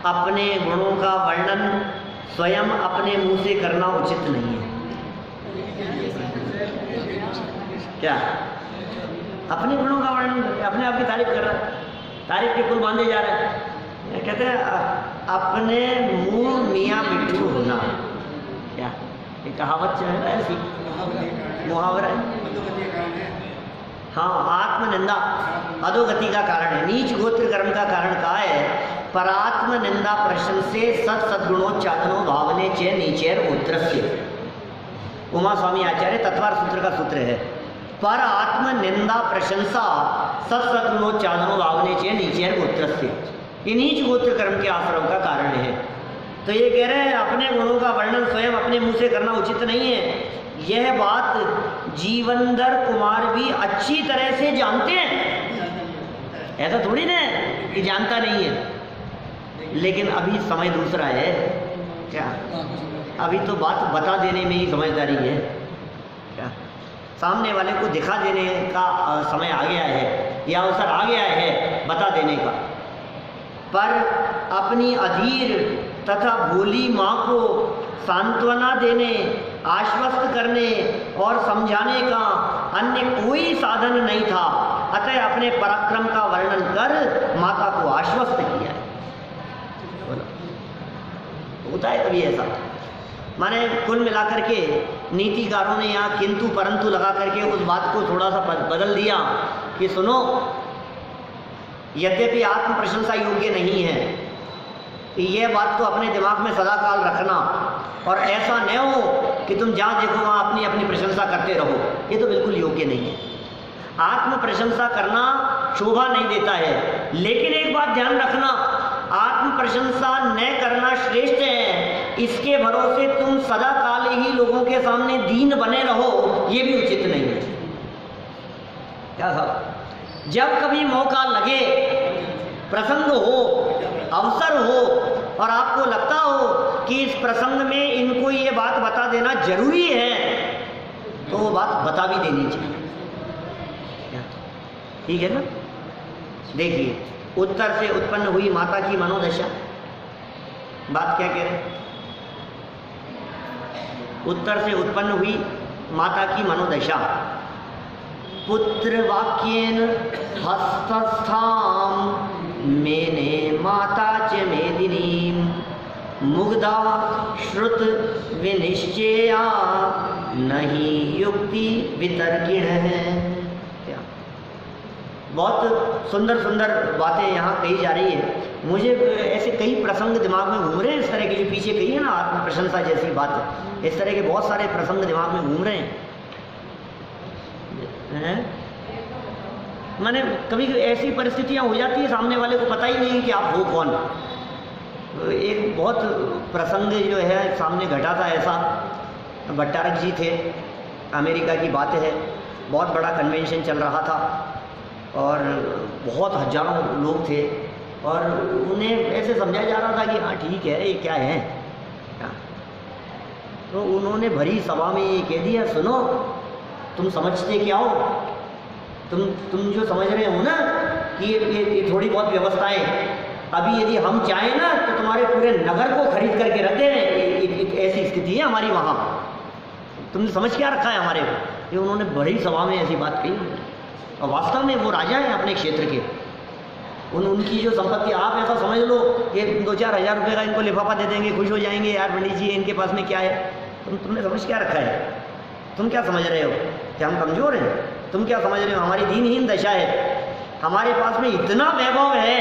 अपने गुणों का वर्णन स्वयं अपने मुंह से करना उचित नहीं है। क्या अपने गुणों का वर्णन अपने आप की तारीफ कर रहा है, तारीफ के पुल बांधे जा रहे हैं। कहते हैं अपने मुंह मियाँ मिट्ठू होना। क्या ये कहावत जो है ना, ऐसी मुहावरा है। हाँ, आत्मनिंदा अधोगति का कारण है, नीच गोत्र कर्म का कारण कहा है। पर आत्मनिंदा प्रशंसे सद्गुणोच्चादनो भावने चे नीचेर गोत्रस्य। उमा स्वामी आचार्य तत्वार सूत्र का सूत्र है। पर आत्मनिंदा प्रशंसा सद्गुणोच्चादनो भावने चे नीचेर गोत्रस्य। ये नीच गोत्र कर्म के आश्रम का कारण है। तो ये कह रहे हैं अपने गुणों का वर्णन स्वयं अपने मुंह से करना उचित नहीं है। यह बात जीवेंद्र कुमार भी अच्छी तरह से जानते हैं, ऐसा थोड़ी ना कि जानता नहीं है। लेकिन अभी समय दूसरा है। क्या अभी तो बात बता देने में ही समझदारी है। क्या सामने वाले को दिखा देने का समय आ गया है या अवसर आ गया है बता देने का। पर अपनी अधीर तथा भोली माँ को सांत्वना देने, आश्वस्त करने और समझाने का अन्य कोई साधन नहीं था। अतः अपने पराक्रम का वर्णन कर माता को आश्वस्त किया है। होता है कभी ऐसा, माने कुल मिलाकर के नीतिकारों ने यहाँ किंतु परंतु लगा करके उस बात को थोड़ा सा बदल दिया कि सुनो, यद्यपि आत्म प्रशंसा योग्य नहीं है, यह बात तो अपने दिमाग में सदा काल रखना, और ऐसा न हो कि तुम जहाँ देखो वहाँ अपनी अपनी प्रशंसा करते रहो। ये तो बिल्कुल योग्य नहीं है। आत्म प्रशंसा करना शोभा नहीं देता है। लेकिन एक बात ध्यान रखना, आत्म प्रशंसा न करना श्रेष्ठ है। इसके भरोसे तुम सदा काल ही लोगों के सामने दीन बने रहो, ये भी उचित नहीं है। क्या साहब, जब कभी मौका लगे, प्रसंग हो, अवसर हो और आपको लगता हो कि इस प्रसंग में इनको ये बात बता देना जरूरी है, तो वो बात बता भी देनी चाहिए। ठीक है ना? देखिए, उत्तर से उत्पन्न हुई माता की मनोदशा, बात क्या कह रहे हैं? उत्तर से उत्पन्न हुई माता की मनोदशा। पुत्र वाक्येन हस्तस्थाम मेने माता च मेदिनीम मुग्धा श्रुत विनिश्चया नहीं युक्ति वितर्किण है। क्या बहुत सुंदर सुंदर बातें यहाँ कही जा रही है। मुझे ऐसे कई प्रसंग दिमाग में घूम रहे हैं, इस तरह की जो पीछे कही है ना आत्म प्रशंसा जैसी बात, इस तरह के बहुत सारे प्रसंग दिमाग में घूम रहे हैं। मैंने कभी ऐसी परिस्थितियां हो जाती है सामने वाले को पता ही नहीं कि आप हो कौन। एक बहुत प्रसंग जो है सामने घटा था ऐसा, भट्टारक जी थे, अमेरिका की बात है, बहुत बड़ा कन्वेंशन चल रहा था और बहुत हजारों लोग थे और उन्हें ऐसे समझाया जा रहा था कि हाँ ठीक है, ये क्या है। तो उन्होंने भरी सभा में ये कह दिया, सुनो तुम समझते क्या हो, तुम जो समझ रहे हो ना कि ये थोड़ी बहुत व्यवस्थाएं, अभी यदि हम चाहें ना तो तुम्हारे पूरे नगर को खरीद करके रख दे, ऐसी स्थिति है हमारी वहाँ। तुमने समझ क्या रखा है हमारे को? ये उन्होंने बड़ी सभा में ऐसी बात कही और वास्तव में वो राजा हैं अपने क्षेत्र के। उनकी जो संपत्ति, आप ऐसा समझ लो कि 2-4 हज़ार रुपये का इनको लिफाफा दे देंगे, खुश हो जाएंगे, यार पंडित जी इनके पास में क्या है। तुमने समझ क्या रखा है? तुम क्या समझ रहे हो कि हम कमज़ोर हैं? तुम क्या समझ रहे हो हमारी दीनहीन दशा है? हमारे पास में इतना वैभव है,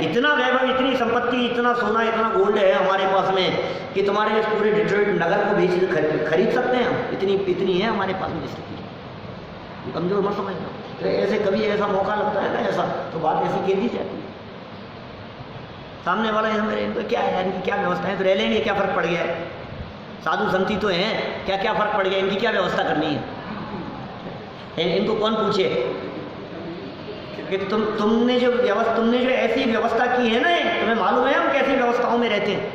इतना वैभव, इतनी संपत्ति, इतना सोना, इतना गोल्ड है हमारे पास में कि तुम्हारे इस पूरे डिट्रॉइट नगर को बेच खरीद सकते हैं हम। इतनी है हमारे पास में स्थिति। कमज़ोर मत समझना। तो ऐसे कभी ऐसा मौका लगता है ना ऐसा, तो बात ऐसी कह दी जाती है। सामने वाला इनको क्या है, इनकी क्या व्यवस्था है, तो रह लेंगे, क्या फ़र्क पड़ गया है, साधु संती तो हैं, क्या फ़र्क पड़ गया, इनकी क्या व्यवस्था करनी है, इनको कौन पूछे कि तुमने जो ऐसी व्यवस्था की है ना, तुम्हें मालूम है हम कैसी व्यवस्थाओं में रहते हैं,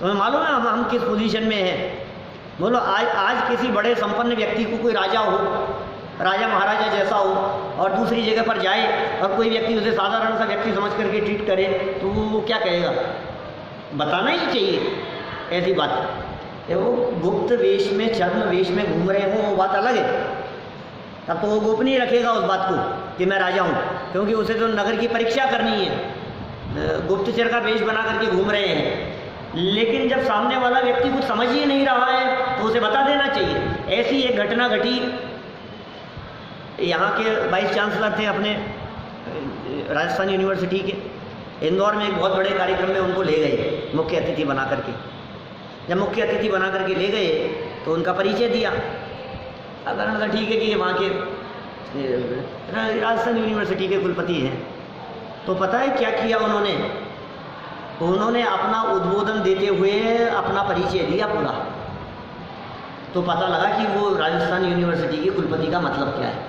तुम्हें मालूम है हम किस पोजीशन में हैं। बोलो आज किसी बड़े संपन्न व्यक्ति को कोई राजा हो, राजा महाराजा जैसा हो, और दूसरी जगह पर जाए और कोई व्यक्ति उसे साधारण सा व्यक्ति समझ करके ट्रीट करे, तो वो क्या कहेगा? बताना ही चाहिए ऐसी बात। वो गुप्त वेश में, छद्म वेश में घूम रहे हो, वो बात अलग है। तब तो वो गोपनीय रखेगा उस बात को कि मैं राजा हूँ, क्योंकि उसे तो नगर की परीक्षा करनी है, गुप्तचर का वेश बना करके घूम रहे हैं। लेकिन जब सामने वाला व्यक्ति कुछ समझ ही नहीं रहा है तो उसे बता देना चाहिए। ऐसी एक घटना घटी, यहाँ के वाइस चांसलर थे अपने राजस्थान यूनिवर्सिटी के, इंदौर में एक बहुत बड़े कार्यक्रम में उनको ले गए मुख्य अतिथि बना करके। जब मुख्य अतिथि बना करके ले गए तो उनका परिचय दिया। अगर था ठीक है कि वहाँ के राजस्थान यूनिवर्सिटी के कुलपति हैं। तो पता है क्या किया उन्होंने अपना उद्बोधन देते हुए अपना परिचय दिया पूरा। तो पता लगा कि वो राजस्थान यूनिवर्सिटी के कुलपति का मतलब क्या है।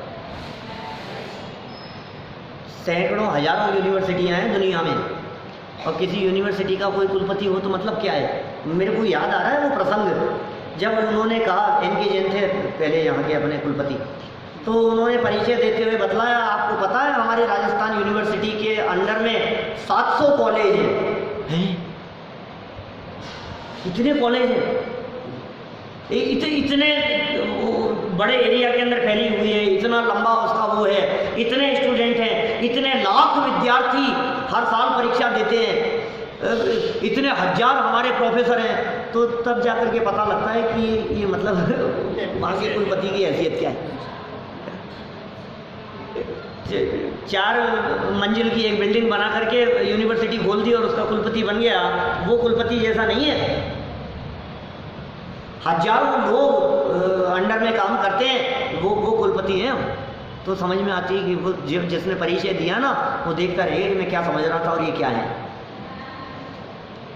सैकड़ों हजारों यूनिवर्सिटियां हैं दुनिया में, और किसी यूनिवर्सिटी का कोई कुलपति हो तो मतलब क्या है। मेरे को याद आ रहा है वो प्रसंग, जब उन्होंने कहा, एन.के. जैन थे पहले यहाँ के अपने कुलपति, तो उन्होंने परिचय देते हुए बतलाया, आपको पता है हमारे राजस्थान यूनिवर्सिटी के अंडर में 700 कॉलेज हैं। इतने कॉलेज हैं, इतने बड़े एरिया के अंदर फैली हुई है, इतना लंबा उसका वो है, इतने स्टूडेंट हैं, इतने लाख विद्यार्थी हर साल परीक्षा देते हैं, इतने हजार हमारे प्रोफेसर हैं। तो तब जाकर के पता लगता है कि ये मतलब वहाँ के कुलपति की हैसियत क्या है। 4 मंजिल की एक बिल्डिंग बना करके यूनिवर्सिटी खोल दी और उसका कुलपति बन गया। वो कुलपति जैसा नहीं है। हजारों लोग अंडर में काम करते हैं, वो कुलपति हैं। तो समझ में आती है कि वो जिसने परिचय दिया ना, वो देखता रहेगा कि मैं क्या समझ रहा था और ये क्या है।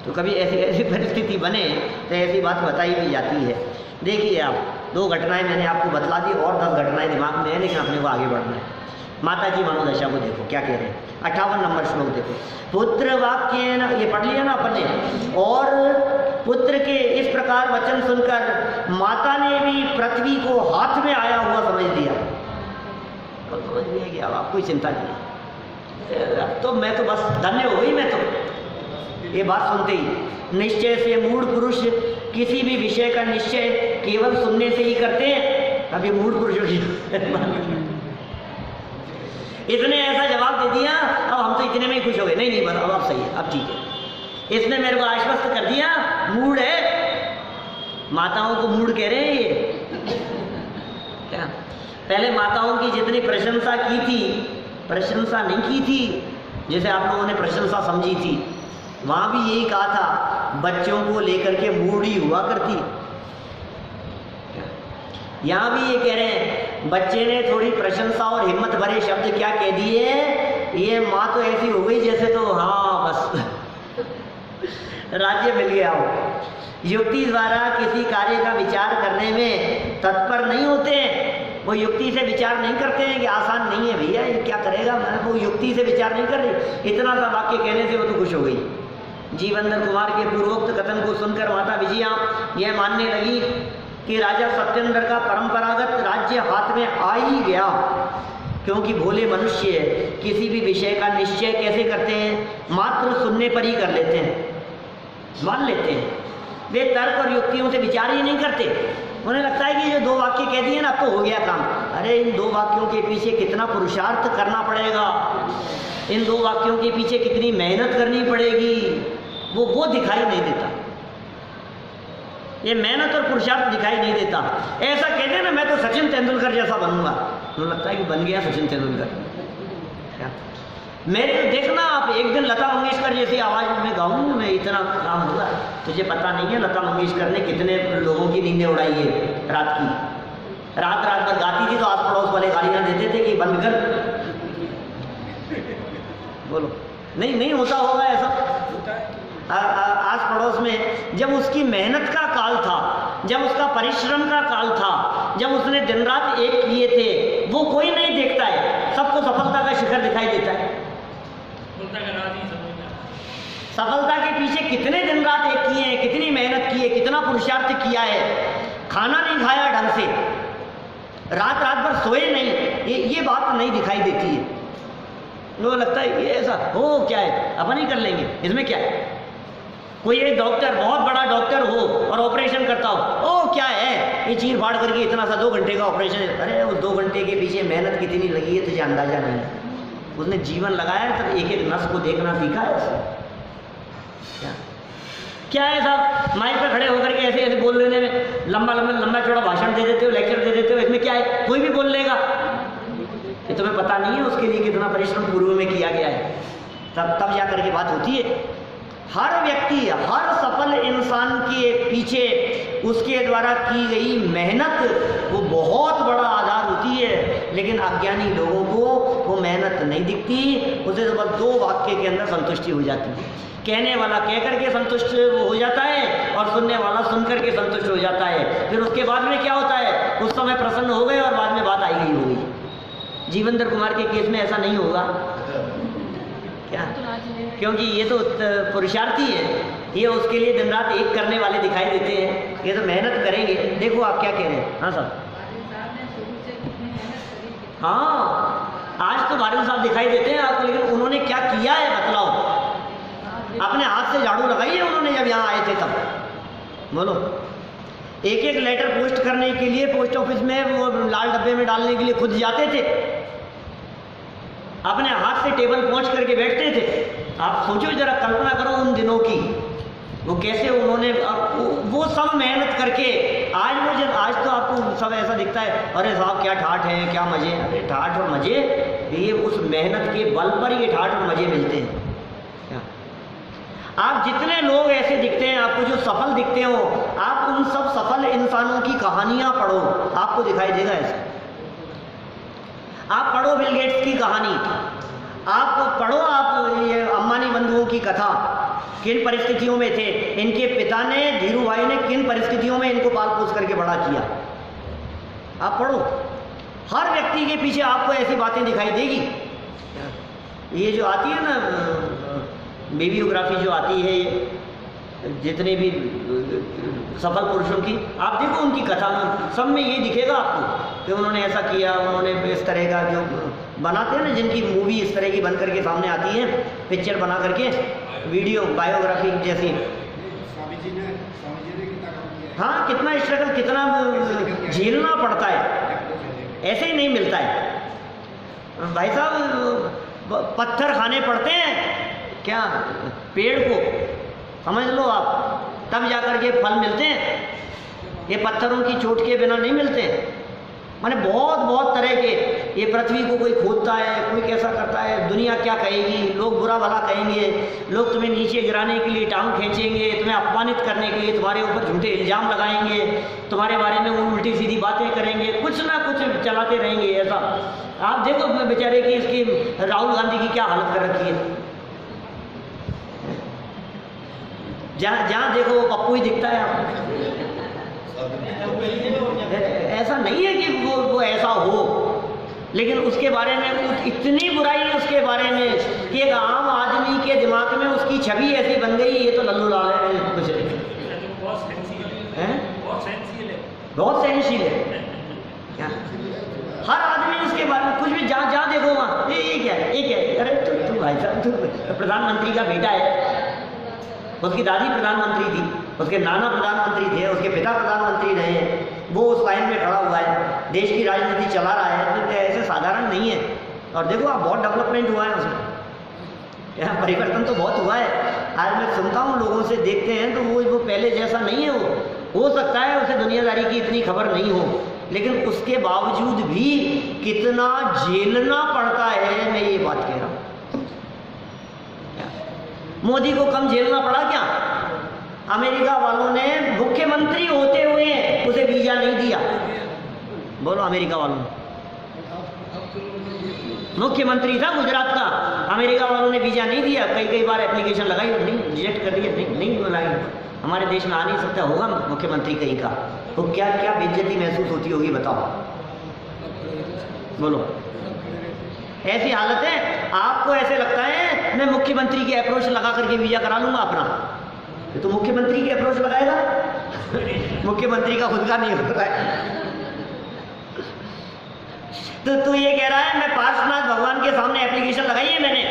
तो कभी ऐसी परिस्थिति बने तो ऐसी बात बताई भी जाती है। देखिए आप, 2 घटनाएं मैंने आपको बतला दी, और 10 घटनाएं दिमाग में है, लेकिन अपने को आगे बढ़ना है। माता जी मनोदशा को देखो क्या कह रहे हैं। 58 नंबर श्लोक देखो। पुत्र वाक्य न, ये पढ़ लिया ना अपन ने। और पुत्र के इस प्रकार वचन सुनकर माता ने भी पृथ्वी को हाथ में आया हुआ समझ लिया। तो समझ लिया कि अब आपको चिंता नहीं, तो मैं तो बस धन्य हो गई। मैं तो ये बात सुनते ही, निश्चय से मूढ़ पुरुष किसी भी विषय का निश्चय केवल सुनने से ही करते हैं। अब ये मूढ़ पुरुषों की इसने ऐसा जवाब दे दिया, अब हम तो इतने में ही खुश हो गए। नहीं बस अब सही है, अब ठीक है। इसने मेरे को आश्वस्त कर दिया, मूड है। माताओं को मूड कह रहे हैं ये क्या? पहले माताओं की जितनी प्रशंसा की थी, प्रशंसा नहीं की थी जैसे आप लोगों ने प्रशंसा समझी थी। वहाँ भी यही कहा था, बच्चों को लेकर के मूडी हुआ करती। यहाँ भी ये कह रहे हैं, बच्चे ने थोड़ी प्रशंसा और हिम्मत भरे शब्द क्या कह दिए, ये माँ तो ऐसी हो गई जैसे तो हाँ बस राज्य मिल गया हो। युक्ति द्वारा किसी कार्य का विचार करने में तत्पर नहीं होते, वो युक्ति से विचार नहीं करते हैं कि आसान नहीं है भैया, ये क्या करेगा, वो युक्ति से विचार नहीं कर रही। इतना सा वाक्य कहने से वो तो खुश हो गई। जीवेंद्र कुमार के पूर्वोक्त कथन को सुनकर माता विजया यह मानने लगी कि राजा सत्येंद्र का परंपरागत राज्य हाथ में आ ही गया, क्योंकि भोले मनुष्य किसी भी विषय का निश्चय कैसे करते हैं, मात्र सुनने पर ही कर लेते हैं, मान लेते हैं। वे तर्क और युक्तियों से विचार ही नहीं करते। उन्हें लगता है कि जो 2 वाक्य कह दिए ना तो हो गया काम। अरे इन 2 वाक्यों के पीछे कितना पुरुषार्थ करना पड़ेगा, इन 2 वाक्यों के पीछे कितनी मेहनत करनी पड़ेगी, वो दिखाई नहीं देता। ये मेहनत और पुरुषार्थ दिखाई नहीं देता। ऐसा कहते हैं ना, मैं तो सचिन तेंदुलकर जैसा बनूंगा, तो लगता है कि बन गया सचिन तेंदुलकर। मेरे देखना आप एक दिन लता मंगेशकर जैसी आवाज़ में गाऊंगा मैं, इतना काम होगा। तुझे पता नहीं है लता मंगेशकर ने कितने लोगों की नींदें उड़ाई है रात की। रात भर गाती थी तो आस पड़ोस वाले गालियाँ देते थे कि बंद कर। बोलो नहीं होता होगा ऐसा आस पड़ोस में। जब उसकी मेहनत का काल था, जब उसका परिश्रम का काल था, जब उसने दिन रात एक किए थे, वो कोई नहीं देखता है। सबको सफलता का शिखर दिखाई देता है। सफलता के पीछे कितने दिन रात एक किए हैं, कितनी मेहनत की है, कितना पुरुषार्थ किया है। खाना नहीं खाया ढंग से, रात भर सोए नहीं, ये बात नहीं दिखाई देती है। लोगों लगता है ये ऐसा हो क्या है, अपन ही कर लेंगे, इसमें क्या है। कोई एक डॉक्टर, बहुत बड़ा डॉक्टर हो और ऑपरेशन करता हो, ओ क्या है ये चीर फाड़ करके इतना सा 2 घंटे का ऑपरेशन। अरे उस 2 घंटे के पीछे मेहनत कितनी लगी है तुझे अंदाजा नहीं है। उसने जीवन लगाया, तब एक एक नस को देखना सीखा है। क्या है साहब, माइक पर खड़े होकर के ऐसे बोल लेने में, लंबा चौड़ा भाषण दे देते हो, लेक्चर दे देते हो, इसमें क्या है, कोई भी बोल लेगा। ये तुम्हें पता नहीं है उसके लिए कितना परिश्रम पूर्व में किया गया है, तब जा करके बात होती है। हर व्यक्ति, हर सफल इंसान के पीछे उसके द्वारा की गई मेहनत वो बहुत बड़ा आधार होती है। लेकिन अज्ञानी लोगों को वो मेहनत नहीं दिखती, उसे तो बस 2 वाक्य के अंदर संतुष्टि हो जाती है। कहने वाला कह करके संतुष्ट हो जाता है और सुनने वाला सुन करके संतुष्ट हो जाता है। फिर उसके बाद में क्या होता है, उस समय प्रसन्न हो गए और बाद में बात आई गई होगी। जीवेंद्र कुमार के केस में ऐसा नहीं होगा क्या, क्योंकि ये तो पुरुषार्थी है, ये उसके लिए दिन रात एक करने वाले दिखाई देते हैं। ये तो मेहनत करेंगे। देखो आप क्या कह रहे हैं। हाँ साहब, हाँ आज तो बारिश साहब दिखाई देते हैं आपको, लेकिन उन्होंने क्या किया है बतलाओ। अपने हाथ से झाड़ू लगाई है उन्होंने जब यहाँ आए थे तब। बोलो, एक लेटर पोस्ट करने के लिए पोस्ट ऑफिस में वो लाल डब्बे में डालने के लिए खुद जाते थे, अपने हाथ से टेबल पहुंच करके बैठते थे। आप सोचो जरा, कल्पना करो उन दिनों की, वो कैसे उन्होंने वो सब मेहनत करके आज तो आपको सब ऐसा दिखता है, अरे साहब क्या ठाठ है, क्या मजे। अरे ठाठ और मजे ये उस मेहनत के बल पर ये ठाठ और मजे मिलते हैं। आप जितने लोग ऐसे दिखते हैं, आपको जो सफल दिखते हो, आप उन सब सफल इंसानों की कहानियां पढ़ो, आपको दिखाई देगा ऐसा। आप पढ़ो बिल गेट्स की कहानी, आप पढ़ो आप ये अंबानी बंधुओं की कथा, किन परिस्थितियों में थे, इनके पिता ने, धीरू भाई ने किन परिस्थितियों में इनको पाल पोस करके बड़ा किया। आप पढ़ो, हर व्यक्ति के पीछे आपको ऐसी बातें दिखाई देगी। ये जो आती है ना बेबियोग्राफी जो आती है, जितने भी सफल पुरुषों की, आप देखो उनकी कथा में सब में ये दिखेगा आपको कि उन्होंने ऐसा किया, उन्होंने इस तरह का जो बनाते हैं ना, जिनकी मूवी इस तरह की बन करके सामने आती है, पिक्चर बना करके, वीडियो बायोग्राफी जैसी। हाँ, कितना स्ट्रगल, कितना झेलना पड़ता है, ऐसे ही नहीं मिलता है भाई साहब। पत्थर खाने पड़ते हैं क्या पेड़ को, समझ लो आप, तब जाकर के फल मिलते हैं। ये पत्थरों की चोट के बिना नहीं मिलते। माने बहुत तरह के, ये पृथ्वी को कोई खोदता है, कोई कैसा करता है, दुनिया क्या कहेगी, लोग बुरा भला कहेंगे, लोग तुम्हें नीचे गिराने के लिए टांग खींचेंगे, तुम्हें अपमानित करने के लिए तुम्हारे ऊपर झूठे इल्जाम लगाएंगे, तुम्हारे बारे में उल्टी सीधी बातें करेंगे, कुछ ना कुछ चलाते रहेंगे ऐसा। आप देखो बेचारे की, इसकी राहुल गांधी की क्या हालत कर रखी है। जहाँ देखो वो पप्पू ही दिखता है आपको। ऐसा नहीं है कि वो ऐसा हो, लेकिन उसके बारे में इतनी बुराई है उसके बारे में कि एक आम आदमी के दिमाग में उसकी छवि ऐसी बन गई, ये तो लल्लू लाल है, कुछ बहुत सहनशील है। क्या हर आदमी उसके बारे में कुछ भी जहाँ देखो वहाँ ये क्या है, ये क्या है, अरे तू भाई साहब तू प्रधानमंत्री का बेटा है, उसकी दादी प्रधानमंत्री थी, उसके नाना प्रधानमंत्री थे, उसके पिता प्रधानमंत्री रहे हैं, वो उस लाइन में खड़ा हुआ है, देश की राजनीति चला रहा है, तो ऐसे साधारण नहीं है। और देखो आप बहुत डेवलपमेंट हुआ है उसमें, यहाँ परिवर्तन तो बहुत हुआ है। आज मैं सुनता हूँ लोगों से, देखते हैं तो वो पहले जैसा नहीं है। वो हो सकता है उसे दुनियादारी की इतनी खबर नहीं हो, लेकिन उसके बावजूद भी कितना झेलना पड़ता है, मैं ये बात कह रहा हूँ। मोदी को कम झेलना पड़ा क्या? अमेरिका वालों ने मुख्यमंत्री होते हुए उसे वीजा नहीं दिया। बोलो अमेरिका वालों ने, मुख्यमंत्री था गुजरात का, अमेरिका वालों ने वीजा नहीं दिया। कई बार एप्लीकेशन लगाई, नहीं रिजेक्ट कर दिया, नहीं बुलाई, हमारे देश में आ नहीं सकता, होगा मुख्यमंत्री कहीं का, तो क्या क्या बेइज्जती महसूस होती होगी बताओ। बोलो ऐसी हालत है, आपको ऐसे लगता है मैं मुख्यमंत्री की अप्रोच लगा करके वीजा करा लूंगा अपना, तो मुख्यमंत्री की अप्रोच लगाएगा मुख्यमंत्री का खुद का नहीं होता है। तो तू ये कह रहा है मैं पार्श्वनाथ भगवान के सामने एप्लीकेशन लगाई है मैंने,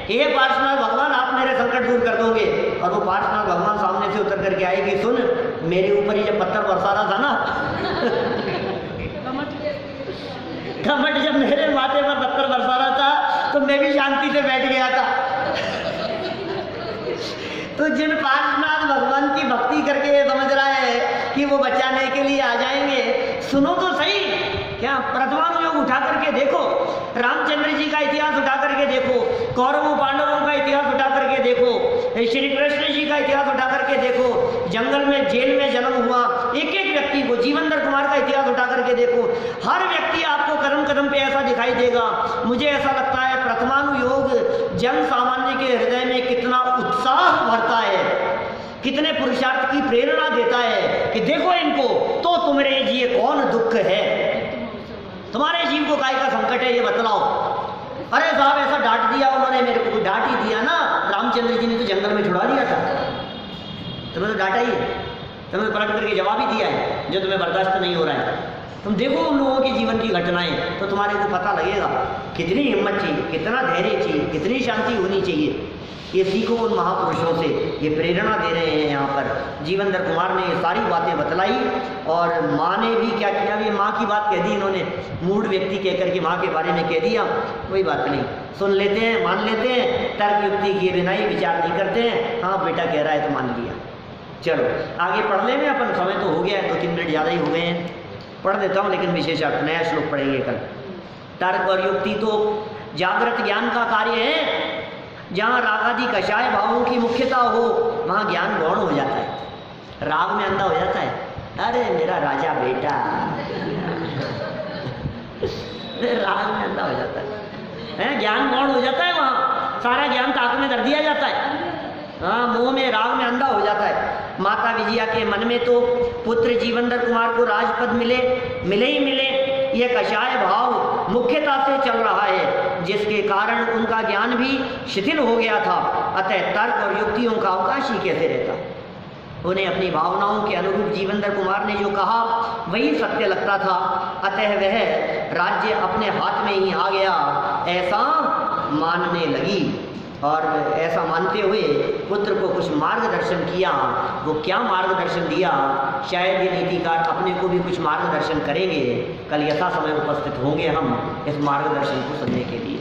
हे पार्श्वनाथ भगवान आप मेरे संकट दूर कर दोगे, और वो पार्श्वनाथ भगवान सामने से उतर करके आएगी, सुन मेरे ऊपर ही जब पत्थर बरसा रहा था ना कमट जब मेरे माथे पर पत्थर बरसा रहा था तो मैं भी शांति से बैठ गया था। तो जिन पार्श्वनाथ भगवान की भक्ति करके ये समझ रहा है कि वो बचाने के लिए आ जाएंगे, सुनो तो सही, क्या प्रथमानुयोग उठा करके देखो, रामचंद्र जी का इतिहास उठा करके देखो, कौरवों पांडवों का इतिहास उठा करके देखो, श्री कृष्ण जी का इतिहास उठा करके देखो, जंगल में जेल में जन्म हुआ एक एक व्यक्ति को, जीवनधर कुमार का इतिहास उठा करके देखो, हर व्यक्ति आपको कदम कदम पे ऐसा दिखाई देगा। मुझे ऐसा लगता है प्रथमानुयोग जन सामान्य के हृदय में कितना उत्साह भरता है, कितने पुरुषार्थ की प्रेरणा देता है कि देखो इनको तो तुम्हारे जिए कौन दुख है, तुम्हारे जीव को काय का संकट है ये बतलाओ। अरे साहब ऐसा डांट दिया उन्होंने मेरे को, डांट ही दिया ना, रामचंद्र जी ने तो जंगल में छुड़ा दिया था, तुम्हें तो डांटा ही है, तुम्हें पलट करके जवाब ही दिया है जो तुम्हें बर्दाश्त नहीं हो रहा है। तुम देखो उन लोगों के जीवन की घटनाएं तो तुम्हारे को पता लगेगा कितनी हिम्मत चाहिए, कितना धैर्य चाहिए, कितनी शांति होनी चाहिए। ये सीखो उन महापुरुषों से, ये प्रेरणा दे रहे हैं यहाँ पर। जीवनधर कुमार ने ये सारी बातें बतलाई, और माँ ने भी क्या किया, ये माँ की बात कह दी इन्होंने, मूढ़ व्यक्ति कह करके माँ के बारे में कह दिया, कोई बात नहीं, सुन लेते हैं, मान लेते हैं, तर्क युक्ति किए बिना ही विचार नहीं करते हैं, हाँ बेटा कह रहा है तो मान लिया। चलो आगे पढ़ ले में अपन, समय तो हो गया है, 2-3 मिनट ज़्यादा ही हो गए हैं, पढ़ देता हूँ लेकिन विशेषार्थ नया श्लोक पढ़ेंगे कल। तर्क और युक्ति तो जागृत ज्ञान का कार्य है, जहाँ रागादि कषाय भावों की मुख्यता हो वहाँ ज्ञान गौण हो जाता है, राग में अंधा हो जाता है, अरे मेरा राजा बेटा राग में अंधा हो जाता है, ज्ञान गौण हो जाता है, वहाँ सारा ज्ञान ताक में धर दिया जाता है, हाँ मोह में राग में अंधा हो जाता है। माता विजया के मन में तो पुत्र जीवनधर कुमार को राजपद मिले ही मिले, यह कषाय भाव मुख्यता से चल रहा है, जिसके कारण उनका ज्ञान भी शिथिल हो गया था। अतः तर्क और युक्तियों का अवकाश ही कैसे रहता। उन्हें अपनी भावनाओं के अनुरूप जीवनधर कुमार ने जो कहा वही सत्य लगता था, अतः वह राज्य अपने हाथ में ही आ गया ऐसा मानने लगी, और ऐसा मानते हुए पुत्र को कुछ मार्गदर्शन किया। वो क्या मार्गदर्शन दिया, शायद ये नीतिकार अपने को भी कुछ मार्गदर्शन करेंगे, कल यथा समय उपस्थित होंगे हम इस मार्गदर्शन को सुनने के लिए।